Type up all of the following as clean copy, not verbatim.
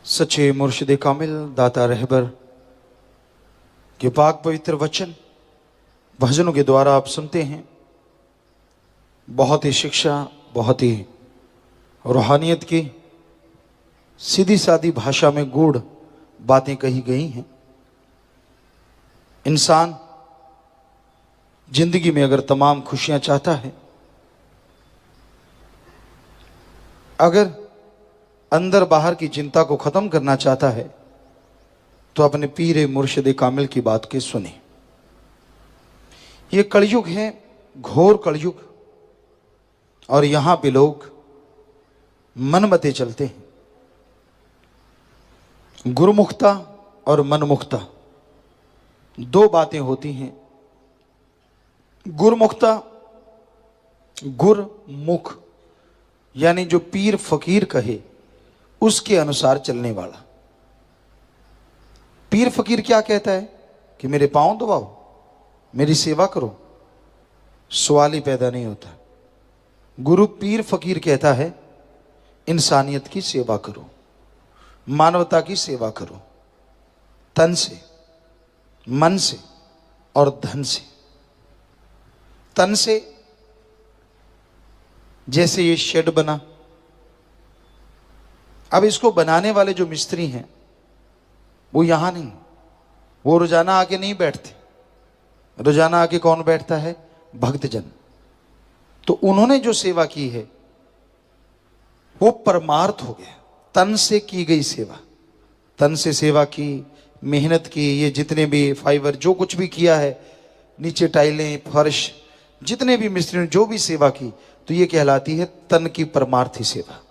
सच्चे मुर्शिद कामिल दाता रहबर के पाक पवित्र वचन भजनों के द्वारा आप सुनते हैं। बहुत ही शिक्षा, बहुत ही रूहानियत की सीधी सादी भाषा में गूढ़ बातें कही गई हैं। इंसान जिंदगी में अगर तमाम खुशियां चाहता है, अगर अंदर बाहर की चिंता को खत्म करना चाहता है, तो अपने पीर मुर्शिद कामिल की बात के सुने। ये कलयुग है, घोर कलयुग, और यहां पे लोग मनमते चलते हैं। गुरुमुखता और मनमुखता दो बातें होती हैं। गुरुमुखता, गुरमुख यानी जो पीर फकीर कहे उसके अनुसार चलने वाला। पीर फकीर क्या कहता है कि मेरे पांव दबाओ, मेरी सेवा करो, सवाल ही पैदा नहीं होता। गुरु पीर फकीर कहता है इंसानियत की सेवा करो, मानवता की सेवा करो, तन से, मन से और धन से। तन से जैसे ये शेड बना, अब इसको बनाने वाले जो मिस्त्री हैं वो यहां नहीं, वो रोजाना आके नहीं बैठते। रोजाना आके कौन बैठता है? भक्तजन। तो उन्होंने जो सेवा की है वो परमार्थ हो गया, तन से की गई सेवा। तन से सेवा की, मेहनत की, ये जितने भी फाइबर जो कुछ भी किया है, नीचे टाइलें, फर्श, जितने भी मिस्त्री ने जो भी सेवा की, तो ये कहलाती है तन की परमार्थी सेवा।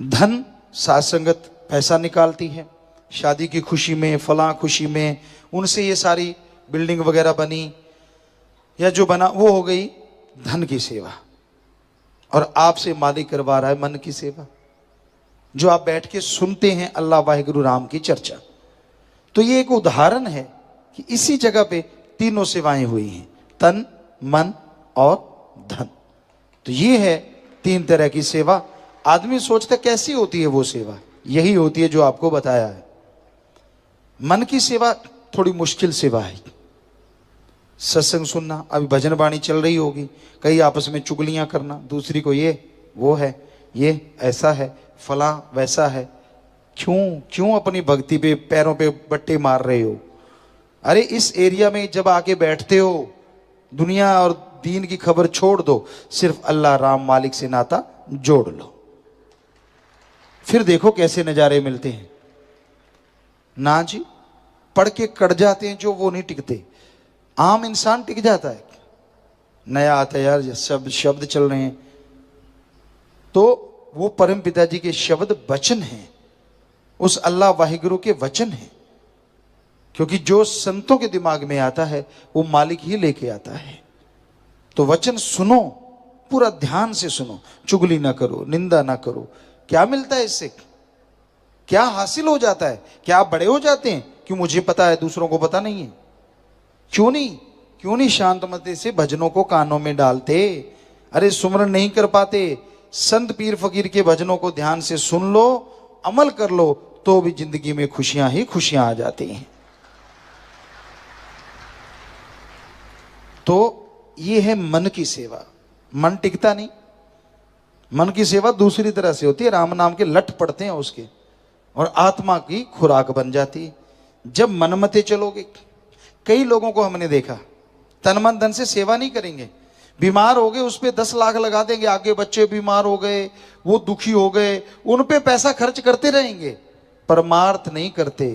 धन, साथ संगत पैसा निकालती है, शादी की खुशी में, फलां खुशी में, उनसे ये सारी बिल्डिंग वगैरह बनी या जो बना वो हो गई धन की सेवा। और आपसे मालिक करवा रहा है मन की सेवा, जो आप बैठ के सुनते हैं अल्लाह वाहिगुरु राम की चर्चा। तो ये एक उदाहरण है कि इसी जगह पे तीनों सेवाएं हुई हैं, तन, मन और धन। तो ये है तीन तरह की सेवा। आदमी सोचता कैसी होती है वो सेवा, यही होती है जो आपको बताया है। मन की सेवा थोड़ी मुश्किल सेवा है। सत्संग सुनना, अभी भजन वाणी चल रही होगी, कई आपस में चुगलियां करना, दूसरी को ये वो है, ये ऐसा है, फला वैसा है। क्यों अपनी भक्ति पे पैरों पे बट्टे मार रहे हो? अरे इस एरिया में जब आके बैठते हो, दुनिया और दीन की खबर छोड़ दो, सिर्फ अल्लाह राम मालिक से नाता जोड़ लो, फिर देखो कैसे नजारे मिलते हैं। ना जी, पढ़ के कट जाते हैं जो, वो नहीं टिकते। आम इंसान टिक जाता है। नया आता है यार, शब्द चल रहे हैं, तो वो परम पिताजी के शब्द वचन हैं, उस अल्लाह वाहिगुरु के वचन हैं। क्योंकि जो संतों के दिमाग में आता है वो मालिक ही लेके आता है। तो वचन सुनो, पूरा ध्यान से सुनो, चुगली ना करो, निंदा ना करो। क्या मिलता है इससे? क्या हासिल हो जाता है? क्या आप बड़े हो जाते हैं कि मुझे पता है दूसरों को पता नहीं है? क्यों नहीं शांतमती से भजनों को कानों में डालते? अरे सुमरन नहीं कर पाते, संत पीर फकीर के भजनों को ध्यान से सुन लो, अमल कर लो, तो भी जिंदगी में खुशियां ही खुशियां आ जाती हैं। तो ये है मन की सेवा। मन टिकता नहीं। मन की सेवा दूसरी तरह से होती है, राम नाम के लट पड़ते हैं उसके, और आत्मा की खुराक बन जाती है। जब मनमते चलोगे, कई लोगों को हमने देखा तन मन धन से सेवा नहीं करेंगे, बीमार हो गए उस पे 10 लाख लगा देंगे, आगे बच्चे बीमार हो गए, वो दुखी हो गए, उन पे पैसा खर्च करते रहेंगे, परमार्थ नहीं करते।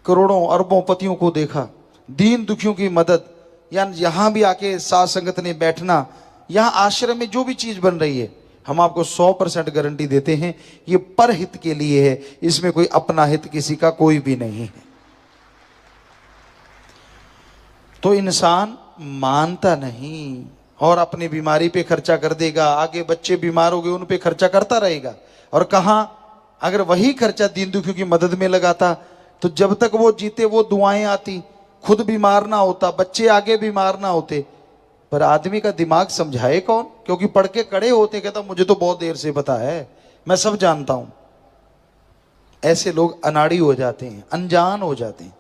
करोड़ों अरबों पतियों को देखा, दीन दुखियों की मदद, या यहां भी आके साथ संगत ने बैठना, यहां आश्रम में जो भी चीज बन रही है, हम आपको 100% गारंटी देते हैं ये परहित के लिए है, इसमें कोई अपना हित किसी का कोई भी नहीं है। तो इंसान मानता नहीं और अपनी बीमारी पे खर्चा कर देगा, आगे बच्चे बीमार हो गए उन पे खर्चा करता रहेगा। और कहां, अगर वही खर्चा दीन दुखियों की मदद में लगाता तो जब तक वो जीते वो दुआएं आती, खुद बीमार ना होता, बच्चे आगे बीमार ना होते। पर आदमी का दिमाग समझाए कौन? क्योंकि पढ़ के कड़े होते, कहता मुझे तो बहुत देर से पता है, मैं सब जानता हूं। ऐसे लोग अनाड़ी हो जाते हैं, अनजान हो जाते हैं।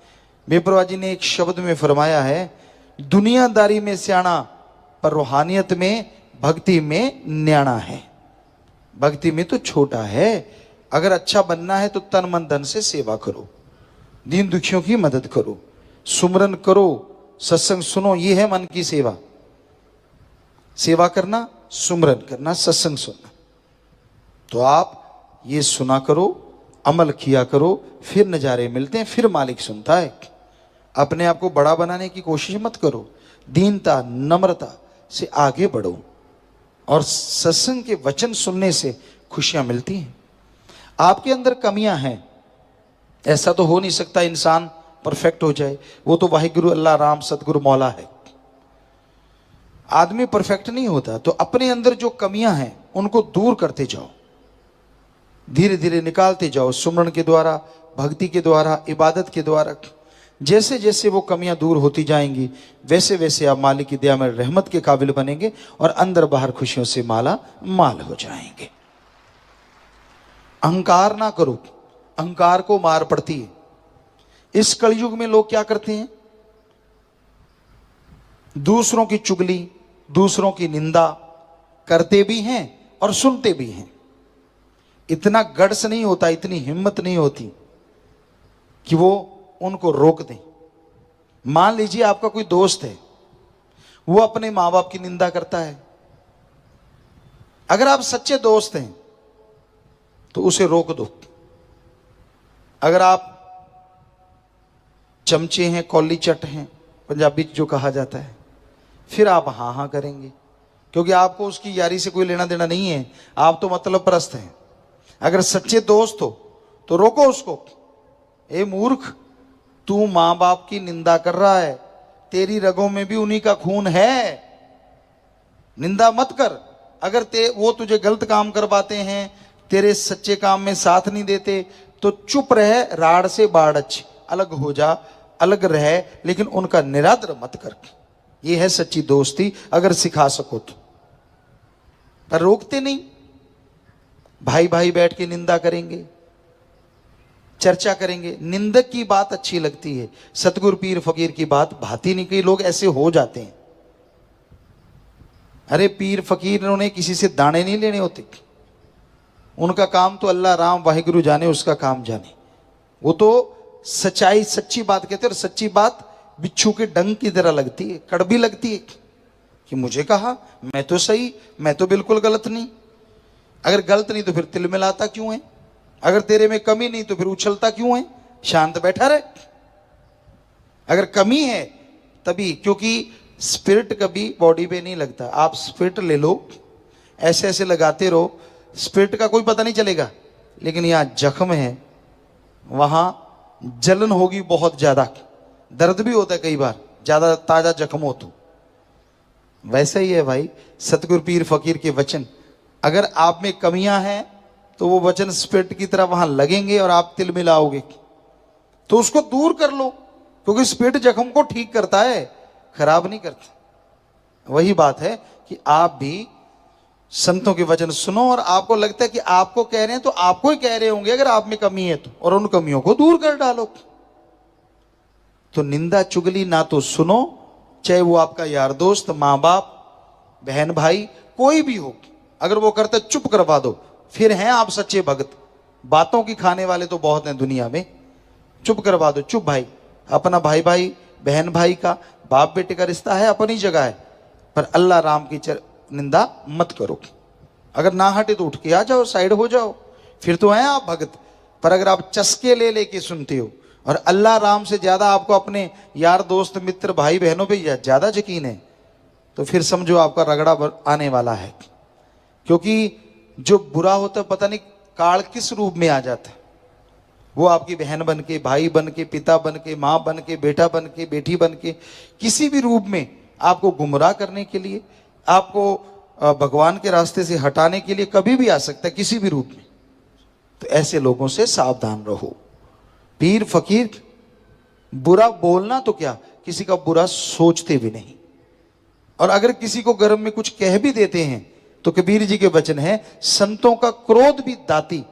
बेपरवाह जी ने एक शब्द में फरमाया है, दुनियादारी में सियाना पर रूहानियत में, भक्ति में न्याणा है। भक्ति में तो छोटा है। अगर अच्छा बनना है तो तन मन धन से सेवा करो, दीन दुखियों की मदद करो, सुमरन करो, सत्संग सुनो। ये है मन की सेवा। सेवा करना, सुमरन करना, सत्संग सुनना। तो आप ये सुना करो, अमल किया करो, फिर नजारे मिलते हैं, फिर मालिक सुनता है। अपने आप को बड़ा बनाने की कोशिश मत करो। दीनता, नम्रता से आगे बढ़ो और सत्संग के वचन सुनने से खुशियां मिलती हैं। आपके अंदर कमियां हैं, ऐसा तो हो नहीं सकता इंसान परफेक्ट हो जाए। वो तो वाहिगुरु, अल्लाह, राम, सतगुरु, मौला है। आदमी परफेक्ट नहीं होता। तो अपने अंदर जो कमियां हैं उनको दूर करते जाओ, धीरे धीरे निकालते जाओ, सुमरन के द्वारा, भक्ति के द्वारा, इबादत के द्वारा। जैसे जैसे वो कमियां दूर होती जाएंगी वैसे वैसे आप मालिक की दया में रहमत के काबिल बनेंगे और अंदर बाहर खुशियों से माला माल हो जाएंगे। अहंकार ना करो, अहंकार को मार पड़ती है। इस कलयुग में लोग क्या करते हैं? दूसरों की चुगली, दूसरों की निंदा करते भी हैं और सुनते भी हैं। इतना गट्स नहीं होता, इतनी हिम्मत नहीं होती कि वो उनको रोक दें। मान लीजिए आपका कोई दोस्त है, वो अपने मां बाप की निंदा करता है। अगर आप सच्चे दोस्त हैं तो उसे रोक दो। अगर आप चमचे हैं, कौली चट हैं, पंजाबी जो कहा जाता है, फिर आप हाँ हाँ करेंगे, क्योंकि आपको उसकी यारी से कोई लेना देना नहीं है। आप तो मतलब परस्त हैं। अगर सच्चे दोस्त हो तो रोको उसको। ए मूर्ख, तू मां बाप की निंदा कर रहा है, तेरी रगों में भी उन्हीं का खून है, निंदा मत कर। अगर वो तुझे गलत काम करवाते हैं, तेरे सच्चे काम में साथ नहीं देते, तो चुप रहे, राड़ से बाड़च, अलग हो जा, अलग रहे, लेकिन उनका निरादर मत कर। ये है सच्ची दोस्ती, अगर सिखा सको तो। पर रोकते नहीं। भाई भाई बैठ के निंदा करेंगे, चर्चा करेंगे। निंदक की बात अच्छी लगती है, सतगुरु पीर फकीर की बात भाती नहीं। कई लोग ऐसे हो जाते हैं। अरे पीर फकीर ने किसी से दाने नहीं लेने होते। उनका काम तो अल्लाह, राम, वाहिगुरु जाने, उसका काम जाने। वो तो सच्चाई, सच्ची बात कहते हैं। और सच्ची बात बिच्छू के डंक की तरह लगती है, कड़वी लगती है कि मुझे कहा, मैं तो सही, मैं तो बिल्कुल गलत नहीं। अगर गलत नहीं तो फिर तिल मिलाता क्यों है? अगर तेरे में कमी नहीं तो फिर उछलता क्यों है? शांत बैठा रहे। अगर कमी है तभी, क्योंकि स्पिरिट कभी बॉडी पे नहीं लगता। आप स्पिरिट ले लो, ऐसे ऐसे लगाते रहो, स्पिरिट का कोई पता नहीं चलेगा। लेकिन यहां जख्म है, वहां जलन होगी बहुत ज्यादा, दर्द भी होता है कई बार, ज्यादा ताजा जख्म हो तो। वैसा ही है भाई सतगुरु पीर फकीर के वचन। अगर आप में कमियां हैं तो वो वचन स्पिरिट की तरह वहां लगेंगे और आप तिल मिलाओगे, तो उसको दूर कर लो, क्योंकि स्पिरिट जख्म को ठीक करता है, खराब नहीं करता। वही बात है कि आप भी संतों के वचन सुनो, और आपको लगता है कि आपको कह रहे हैं तो आपको ही कह रहे होंगे अगर आप में कमी है तो, और उन कमियों को दूर कर डालो। तो निंदा चुगली ना तो सुनो, चाहे वो आपका यार दोस्त, मां बाप, बहन भाई, कोई भी हो। अगर वो करते चुप करवा दो, फिर हैं आप सच्चे भगत। बातों की खाने वाले तो बहुत हैं दुनिया में। चुप करवा दो, चुप भाई। अपना भाई भाई, बहन भाई का, बाप बेटे का रिश्ता है, अपनी जगह है, पर अल्लाह राम की निंदा मत करो। अगर ना हटे तो उठ के आ जाओ, साइड हो जाओ, फिर तो हैं आप भगत। पर अगर आप चस्के ले लेके सुनते हो और अल्लाह राम से ज्यादा आपको अपने यार दोस्त मित्र भाई बहनों पे ज्यादा यकीन है, तो फिर समझो आपका रगड़ा आने वाला है। क्योंकि जो बुरा होता है, पता नहीं काल किस रूप में आ जाता है। वो आपकी बहन बन के, भाई बन के, पिता बन के, माँ बन के, बेटा बन के, बेटी बन के, किसी भी रूप में आपको गुमराह करने के लिए, आपको भगवान के रास्ते से हटाने के लिए कभी भी आ सकता है, किसी भी रूप में। तो ऐसे लोगों से सावधान रहो। पीर फकीर बुरा बोलना तो क्या, किसी का बुरा सोचते भी नहीं। और अगर किसी को गर्म में कुछ कह भी देते हैं तो कबीर जी के वचन है, संतों का क्रोध भी दाती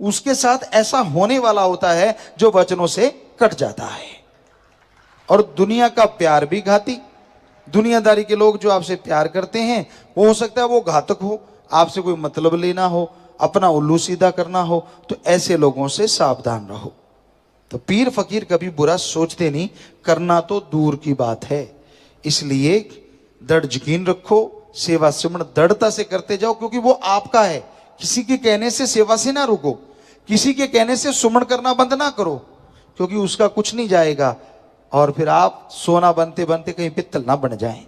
उसके साथ ऐसा होने वाला होता है जो वचनों से कट जाता है। और दुनिया का प्यार भी घाती। दुनियादारी के लोग जो आपसे प्यार करते हैं, वो हो सकता है वो घातक हो, आपसे कोई मतलब लेना हो, अपना उल्लू सीधा करना हो, तो ऐसे लोगों से सावधान रहो। तो पीर फकीर कभी बुरा सोचते नहीं, करना तो दूर की बात है। इसलिए दृढ़ यकीन रखो, सेवा सिमरन दृढ़ता से करते जाओ, क्योंकि वो आपका है। किसी के कहने से सेवा से ना रुको, किसी के कहने से सुमन करना बंद ना करो, क्योंकि उसका कुछ नहीं जाएगा और फिर आप सोना बनते बनते कहीं पित्तल ना बन जाएं।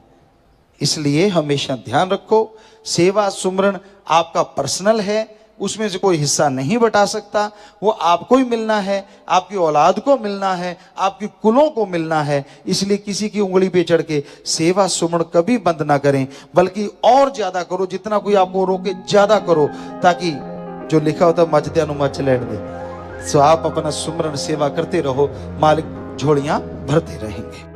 इसलिए हमेशा ध्यान रखो, सेवा सुमरन आपका पर्सनल है, उसमें से कोई हिस्सा नहीं बटा सकता। वो आपको ही मिलना है, आपकी औलाद को मिलना है, आपकी कुलों को मिलना है। इसलिए किसी की उंगली पे चढ़ के सेवा सुमरन कभी बंद ना करें, बल्कि और ज्यादा करो। जितना कोई आपको रोके ज्यादा करो, ताकि जो लिखा होता मचदे अनुमच लैंड दे। सो आप अपना सुमरन सेवा करते रहो, मालिक झोलियां भरते रहेंगे।